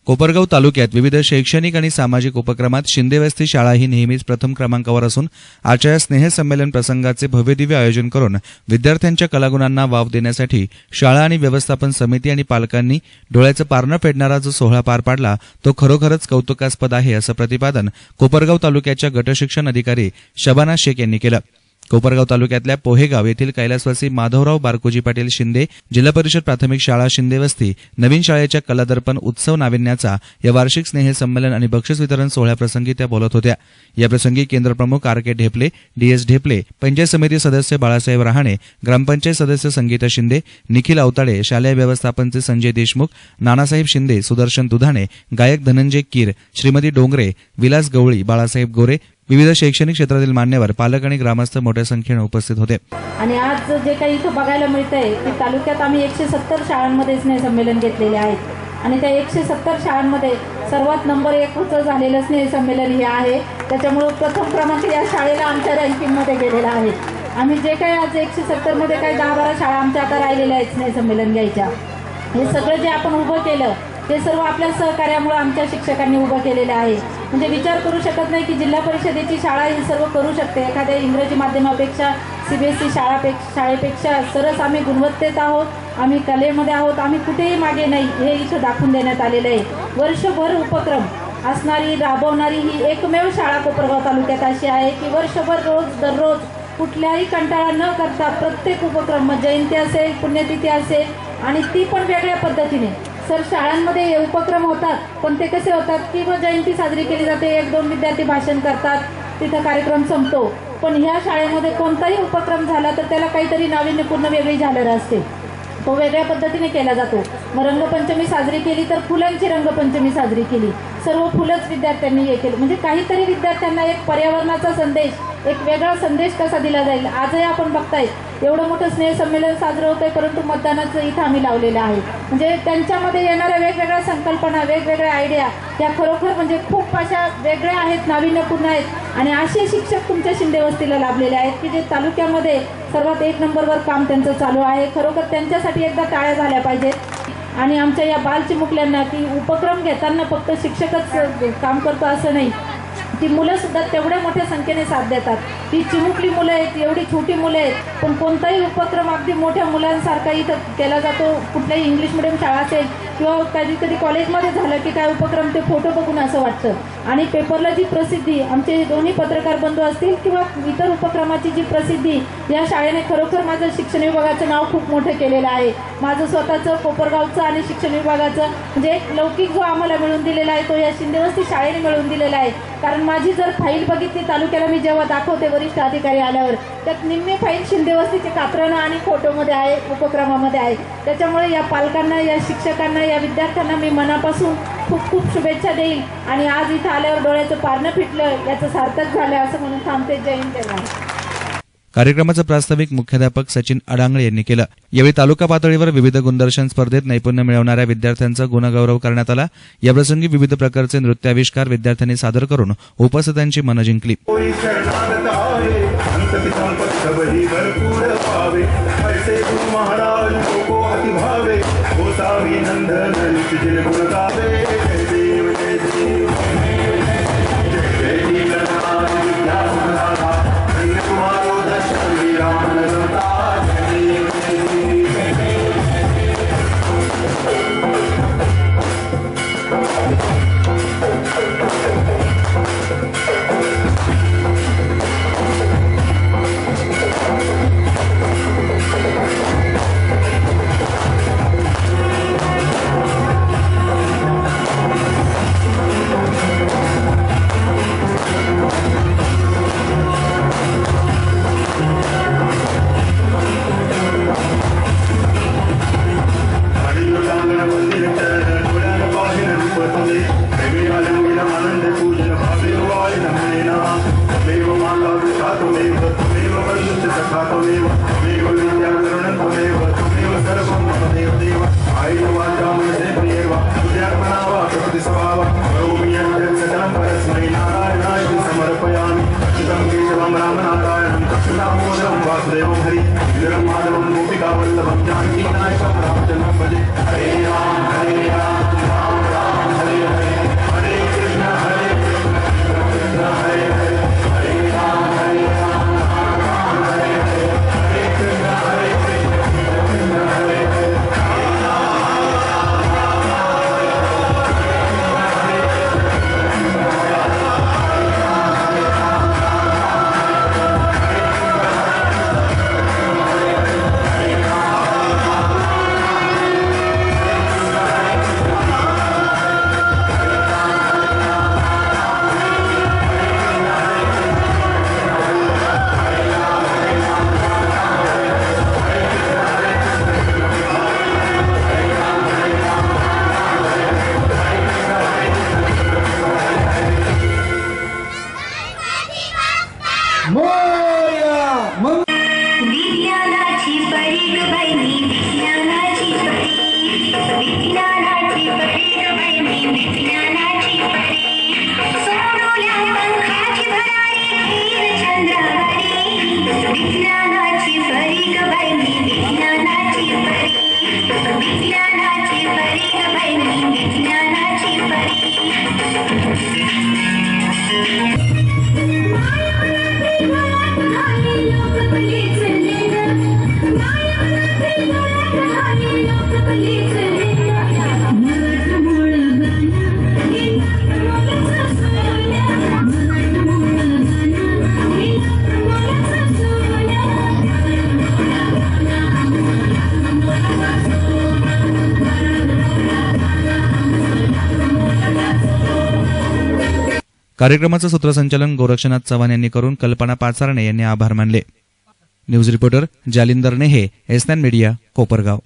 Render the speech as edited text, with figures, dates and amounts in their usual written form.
कोपरगाव तालुक्यात विविध शैक्षणिक आणि सामाजिक उपक्रमात शिंदेवस्ती शाळा ही नेहमीच प्रथम क्रमांकावर असून आजच्या स्नेहसंमेलन प्रसंगाचे भव्यदिव्य आयोजन करून विद्यार्थ्यांच्या कलागुणांना वाव देण्यासाठी शाळा आणि व्यवस्थापन समिती आणि पालकांनी डोळ्याचं पारणं फेडणारा जो सोहळा पार पाडला तो खरोखरच कौतुकास्पद आहे असं प्रतिपादन कोपरगाव तालुक्याच्या गटशिक्षण अधिकारी शबाना शेख यांनी केलं। कोपरगाव तालुक्यातल्या पोहेगाव येथील कैलासवासी माधवराव बारकोजी पाटील शिंदे जिल्हा परिषद प्राथमिक शाळा शिंदेवस्ती नवीन शाळेच्या कलादर्पण उत्सव नाविन्याचा या वार्षिक स्नेहसंमेलन आणि बक्षीस वितरण सोहळ्याप्रसंगी त्या बोलत होत्या। याप्रसंगी केंद्रप्रमुख आर के ढेपले, डीएस ढेपले, पंचायत समिती सदस्य बाळासाहेब रहाणे, ग्रामपंचायत सदस्य संगीता शिंदे, निखिल अवताडे, शालेय व्यवस्थापनचे संजय देशमुख, नानासाहेब शिंदे, सुदर्शन दुधाणे, गायक धनंजय कीर, श्रीमती डोंगरे, विलास गवळी, बाळासाहेब गोरे, विविध शैक्षणिक क्षेत्रातील मान्यवर, पालक आणि ग्रामस्थ मोठ्या संख्येने उपस्थित होते। आणि आज जे काही इथं बघायला मिळतंय की तालुक्यात आम्ही 170 शाळांमध्ये स्नेहसंमेलन घेतलेले आहेत आणि त्या 170 शाळांमध्ये सर्वात नंबर 1 झालेलं स्नेहसंमेलन हे आहे। त्याच्यामुळे प्रथम क्रमांक या शाळेला आमच्या रँकिंगमध्ये गेलेला आहे। आम्ही जे काही आज 170 मध्ये काही 10-12 शाळा आमच्या आता राहिलेल्या आहेत स्नेहसंमेलन घ्यायच्या। हे सगळं जे आपण उभं केलं ते सर्व आपल्या सहकार्यामुळे आमच्या शिक्षकांनी उभं केलेलं आहे। म्हणजे विचार करू शकत नाही की जिल्हा परिषदेची शाळा ही सर्व करू शकते। एखाद्या इंग्रजी माध्यमापेक्षा सीबीएसई शाळेपेक्षा सरस आम्ही गुणवत्तेत आहोत, आम्ही कलेमध्ये आहोत, आम्ही कुठेही मागे नाही हे इथं दाखवून देण्यात आलेलं आहे। वर्षभर उपक्रम असणारी राबवणारी ही एकमेव शाळा कोपरगाव तालुक्यात अशी आहे की वर्षभर दररोज कुठल्याही कंटाळा न करता प्रत्येक उपक्रम जयंती असेल, पुण्यतिथी असेल आणि ती पण वेगळ्या पद्धतीने सर शाळांमध्ये हे उपक्रम होतात। पण ते कसे होतात की जयंती साजरी केली जाते, 1-2 विद्यार्थी भाषण करतात, तिथं कार्यक्रम संपतो। पण ह्या शाळेमध्ये कोणताही उपक्रम झाला तर त्याला काहीतरी नाविन्यपूर्ण वेगळी झालर असते, तो वेगळ्या पद्धतीने केला जातो। मग रंगपंचमी साजरी केली तर फुलांची रंगपंचमी साजरी केली, सर्व फुलंच विद्यार्थ्यांनी हे केलं। म्हणजे काहीतरी विद्यार्थ्यांना एक पर्यावरणाचा संदेश, एक वेगळा संदेश कसा दिला जाईल। आजही आपण बघताय एवढं मोठं स्नेहसंमेलन साजरं होतंय परंतु मतदानाचं इथं आम्ही लावलेलं आहे। म्हणजे त्यांच्यामध्ये येणाऱ्या वेगवेगळ्या संकल्पना, वेगवेगळ्या आयडिया त्या खरोखर म्हणजे खूप अशा वेगळ्या आहेत, नाविन्यपूर्ण आहेत आणि असे शिक्षक तुमच्या शिंदेवस्तीला लाभलेले आहेत की जे तालुक्यामध्ये सर्वात 1 नंबरवर काम त्यांचं चालू आहे। खरोखर त्यांच्यासाठी एकदा टाळ्या झाल्या पाहिजेत। आणि आमच्या या बालचिमुकल्यांना की उपक्रम घेताना फक्त शिक्षकच काम करतो असं नाही, ती मुलं सुद्धा तेवढ्या मोठ्या संख्येने साथ देतात। ती चिमुकली मुलं आहेत, एवढी छोटी मुलं आहेत, पण कोणताही उपक्रम अगदी मोठ्या मुलांसारखा इथं केला जातो। कुठल्याही इंग्लिश मिडियम शाळा असेल किंवा कधी शाळेमध्ये झालं की काय उपक्रम ते फोटो बघून असं वाटतं। आणि पेपरला जी प्रसिद्धी आमचे दोन्ही पत्रकार बंधू असतील किंवा इतर उपक्रमाची जी प्रसिद्धी या शाळेने खरोखर माझं शिक्षण विभागाचं नाव खूप मोठं केलेलं आहे। माझं स्वतःचं कोपरगावचं आणि शिक्षण विभागाचं म्हणजे एक लौकिक जो आम्हाला मिळून दिलेला आहे तो या शिंदेवस्ती शाळेने मिळून दिलेला आहे। कारण माझी जर फाईल बघितली तालुक्याला मी जेव्हा दाखवते वरिष्ठ अधिकारी आल्यावर त्यात निम्मी फाईल शिंदेवस्तीचे कात्रनं आणि फोटोमध्ये आहे, उपक्रमामध्ये आहे। त्याच्यामुळे या पालकांना, या शिक्षकांना, या विद्यार्थ्यांना मी मनापासून खूप खूप शुभेच्छा देईल आणि आज इथं आल्यावर डोळ्याचं पारणं फिटलं, याचं सार्थक झालं असं म्हणून थांबते। जय हिंद, जय महाराष्ट्र। कार्यक्रमाचं प्रास्ताविक मुख्याध्यापक सचिन अडांगळे यांनी केलं। यावेळी तालुका पातळीवर विविध गुणदर्शन स्पर्धेत नैपुण्य मिळवणाऱ्या विद्यार्थ्यांचा गुणगौरव करण्यात आला। याप्रसंगी विविध प्रकारचे नृत्याविष्कार विद्यार्थ्यांनी सादर करून उपस्थितांची मनं जिंकली। कार्यक्रमाचं सूत्रसंचालन गोरक्षनाथ चव्हाण यांनी करून कल्पना पाचारणे यांनी आभार मानले. न्यूज रिपोर्टर जालिंदर नेहे, एस9 मीडिया, कोपरगाव.